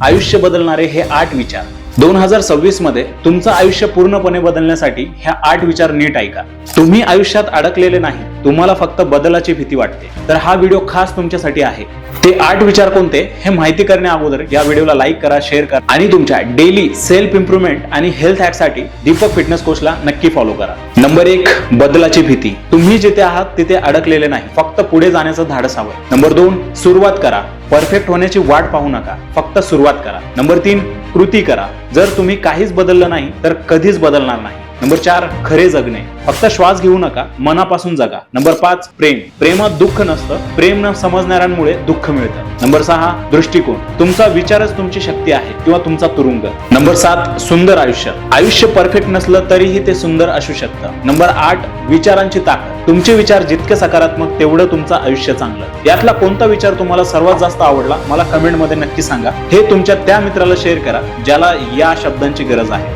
आयुष्य बदलणारे हे 8 विचार 2026 मध्ये तुमचं आयुष्य पूर्णपणे बदलण्यासाठी ह्या 8 विचार नीट ऐका. तुम्ही आयुष्यात अडकलेले नाही, तुम्हाला फक्त बदलाची भीती वाटते. तर हा व्हिडिओ खास तुमच्यासाठी आहे. ते 8 विचार कोणते हे माहिती करण्या अगोदर या व्हिडिओला लाईक करा, शेअर करा आणि तुमच्या डेली सेल्फ इम्प्रूव्हमेंट आणि हेल्थ हॅकसाठी दीपक फिटनेस कोचला नक्की फॉलो करा. नंबर 1, बदलाची भीती. तुम्ही जिथे आहात तिथे अडकलेले नाही, फक्त पुढे जाण्याचं धाडस हवं. नंबर 2, सुरुवात करा. परफेक्ट होण्याची वाट पाहू नका, फक्त सुरुवात करा. नंबर 3, कृती करा. जर तुम्ही काहीच बदललं नाही तर कधीच बदलणार नाही. नंबर 4, खरे जगणे. फक्त श्वास घेऊ नका, मनापासून जगा. नंबर 5, प्रेम. प्रेमात दुःख नसतं, प्रेम न समजणाऱ्यांमुळे दुःख मिळतं. नंबर 6, दृष्टिकोन. तुमचा विचारच तुमची शक्ती आहे किंवा तुमचा तुरुंग. नंबर 7, सुंदर आयुष्य. आयुष्य परफेक्ट नसलं तरीही ते सुंदर असू शकतं. नंबर 8, विचारांची ताकद. तुमचे विचार जितके सकारात्मक तेवढं तुमचं आयुष्य चांगलं. यातला कोणता विचार तुम्हाला सर्वात जास्त आवडला मला कमेंट मध्ये नक्की सांगा. हे तुमच्या त्या मित्राला शेअर करा ज्याला या शब्दांची गरज आहे.